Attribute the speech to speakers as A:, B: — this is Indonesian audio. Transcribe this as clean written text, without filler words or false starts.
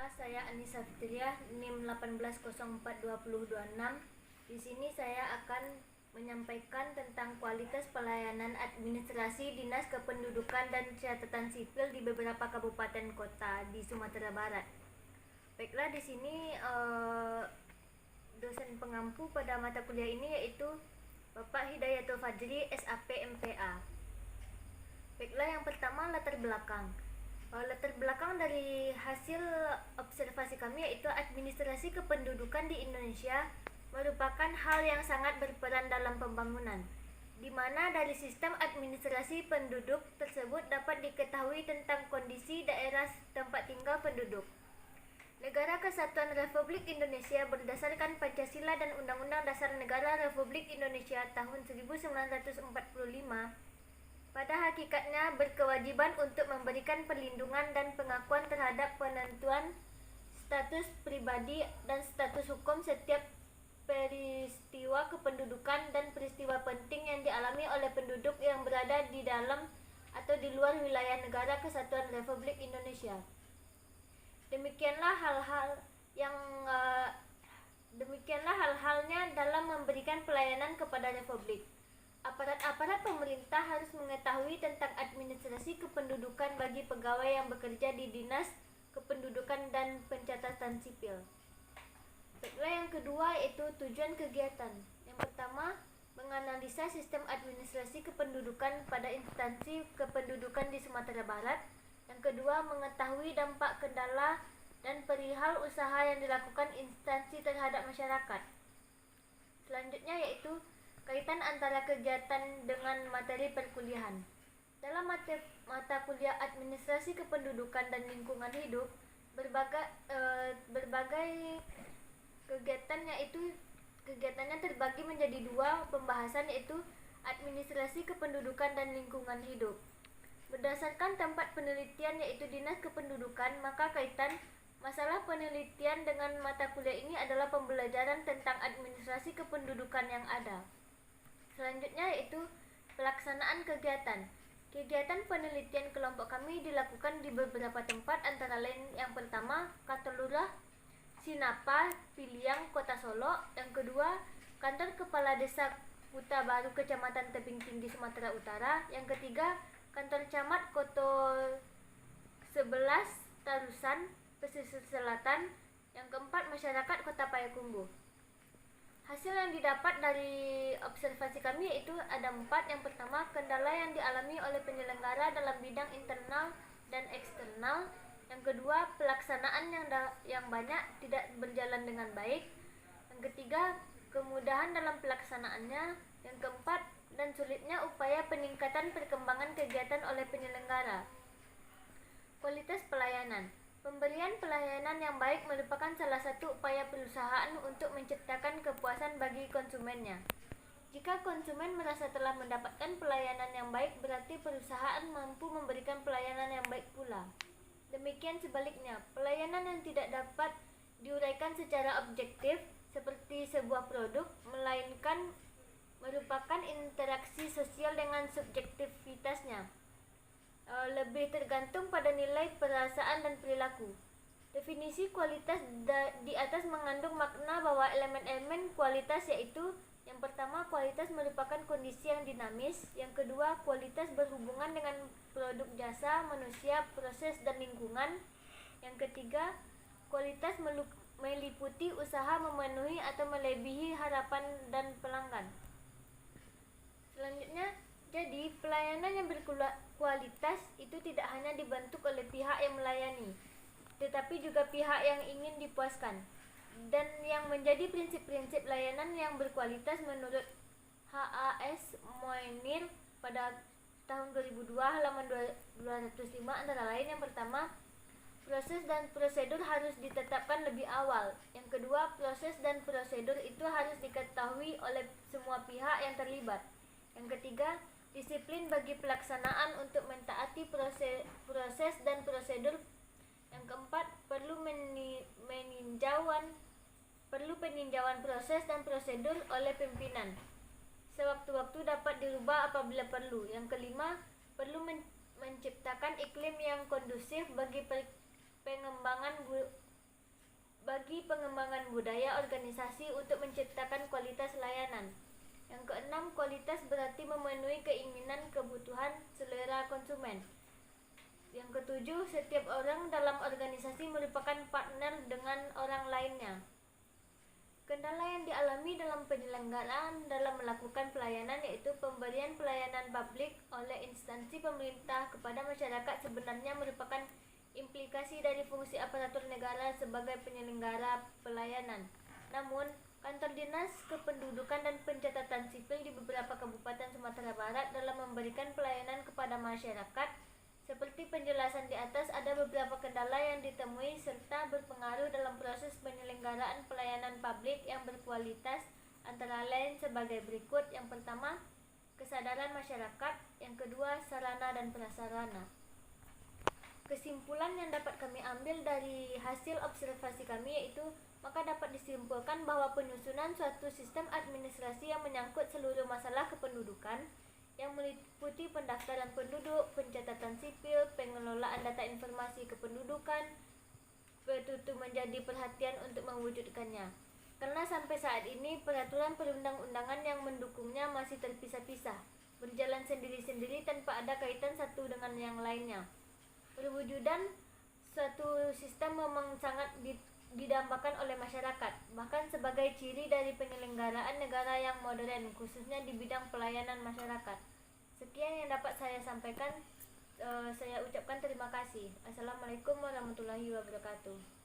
A: Perkenalkan, saya Anissa Fitria, NIM 18042026. Di sini saya akan menyampaikan tentang kualitas pelayanan administrasi Dinas Kependudukan dan Catatan Sipil di beberapa kabupaten kota di Sumatera Barat. Baiklah, di sini dosen pengampu pada mata kuliah ini yaitu Bapak Hidayatul Fajri, SAP MPA. Baiklah, yang pertama latar belakang. Latar belakang dari hasil observasi kami yaitu administrasi kependudukan di Indonesia merupakan hal yang sangat berperan dalam pembangunan, di mana dari sistem administrasi penduduk tersebut dapat diketahui tentang kondisi daerah tempat tinggal penduduk. Negara Kesatuan Republik Indonesia berdasarkan Pancasila dan Undang-Undang Dasar Negara Republik Indonesia tahun 1945 pada hakikatnya berkewajiban untuk memberikan perlindungan dan pengakuan terhadap penentuan status pribadi dan status hukum setiap peristiwa kependudukan dan peristiwa penting yang dialami oleh penduduk yang berada di dalam atau di luar wilayah Negara Kesatuan Republik Indonesia. Demikianlah hal-halnya dalam memberikan pelayanan kepada Republik. Aparat pemerintah harus mengetahui tentang administrasi kependudukan bagi pegawai yang bekerja di Dinas Kependudukan dan Pencatatan Sipil. Baiklah, yang kedua yaitu tujuan kegiatan. Yang pertama, menganalisa sistem administrasi kependudukan pada instansi kependudukan di Sumatera Barat. Yang kedua, mengetahui dampak, kendala, dan perihal usaha yang dilakukan instansi terhadap masyarakat. Selanjutnya yaitu kaitan antara kegiatan dengan materi perkuliahan. Dalam mata kuliah Administrasi Kependudukan dan Lingkungan Hidup, berbagai kegiatannya terbagi menjadi dua pembahasan, yaitu Administrasi Kependudukan dan Lingkungan Hidup. Berdasarkan tempat penelitian yaitu Dinas Kependudukan, maka kaitan masalah penelitian dengan mata kuliah ini adalah pembelajaran tentang administrasi kependudukan yang ada. Selanjutnya yaitu pelaksanaan kegiatan. Kegiatan penelitian kelompok kami dilakukan di beberapa tempat, antara lain yang pertama kantor lurah Sinapa, Piliang, Kota Solo. Yang kedua kantor kepala desa Kuta Baru, Kecamatan Tebing Tinggi, Sumatera Utara. Yang ketiga kantor camat Koto 11, Tarusan, Pesisir Selatan. Yang keempat masyarakat Kota Payakumbuh. Hasil yang didapat dari observasi kami yaitu ada 4. Yang pertama, kendala yang dialami oleh penyelenggara dalam bidang internal dan eksternal. Yang kedua, pelaksanaan yang banyak tidak berjalan dengan baik. Yang ketiga, kemudahan dalam pelaksanaannya. Yang keempat, dan sulitnya upaya peningkatan perkembangan kegiatan oleh penyelenggara. Kualitas pelayanan. Pemberian pelayanan yang baik merupakan salah satu upaya perusahaan untuk menciptakan kepuasan bagi konsumennya. Jika konsumen merasa telah mendapatkan pelayanan yang baik, berarti perusahaan mampu memberikan pelayanan yang baik pula. Demikian sebaliknya, pelayanan yang tidak dapat diuraikan secara objektif seperti sebuah produk, melainkan merupakan interaksi sosial dengan subjektivitasnya, lebih tergantung pada nilai perasaan dan perilaku. Definisi kualitas di atas mengandung makna bahwa elemen-elemen kualitas yaitu yang pertama, kualitas merupakan kondisi yang dinamis. Yang kedua, kualitas berhubungan dengan produk, jasa, manusia, proses, dan lingkungan. Yang ketiga, kualitas meliputi usaha memenuhi atau melebihi harapan dan pelanggan. Selanjutnya, jadi pelayanan yang berkualitas itu tidak hanya dibentuk oleh pihak yang melayani, tetapi juga pihak yang ingin dipuaskan. Dan yang menjadi prinsip-prinsip layanan yang berkualitas menurut H.A.S. Moenir pada tahun 2002 halaman 205 antara lain yang pertama, proses dan prosedur harus ditetapkan lebih awal. Yang kedua, proses dan prosedur itu harus diketahui oleh semua pihak yang terlibat. Yang ketiga, disiplin bagi pelaksanaan untuk mentaati proses dan prosedur. Yang keempat, perlu peninjauan proses dan prosedur oleh pimpinan. Sewaktu-waktu dapat dirubah apabila perlu. Yang kelima, perlu menciptakan iklim yang kondusif bagi pengembangan bagi pengembangan budaya organisasi untuk menciptakan kualitas layanan. Yang keenam, kualitas berarti memenuhi keinginan, kebutuhan, selera konsumen. Yang ketujuh, setiap orang dalam organisasi merupakan partner dengan orang lainnya. Kendala yang dialami dalam penyelenggaraan dalam melakukan pelayanan yaitu pemberian pelayanan publik oleh instansi pemerintah kepada masyarakat sebenarnya merupakan implikasi dari fungsi aparatur negara sebagai penyelenggara pelayanan. Namun, kantor dinas kependudukan dan pencatatan sipil di beberapa kabupaten Sumatera Barat dalam memberikan pelayanan kepada masyarakat seperti penjelasan di atas, ada beberapa kendala yang ditemui serta berpengaruh dalam proses penyelenggaraan pelayanan publik yang berkualitas, antara lain sebagai berikut. Yang pertama, kesadaran masyarakat. Yang kedua, sarana dan prasarana. Kesimpulan yang dapat kami ambil dari hasil observasi kami yaitu, maka dapat disimpulkan bahwa penyusunan suatu sistem administrasi yang menyangkut seluruh masalah kependudukan yang meliputi pendaftaran penduduk, pencatatan sipil, pengelolaan data informasi kependudukan, betul-betul menjadi perhatian untuk mewujudkannya. Karena sampai saat ini peraturan perundang-undangan yang mendukungnya masih terpisah-pisah, berjalan sendiri-sendiri tanpa ada kaitan satu dengan yang lainnya. Perwujudan suatu sistem memang sangat didambakan oleh masyarakat, bahkan sebagai ciri dari penyelenggaraan negara yang modern, khususnya di bidang pelayanan masyarakat. Sekian yang dapat saya sampaikan. Saya ucapkan terima kasih. Assalamualaikum warahmatullahi wabarakatuh.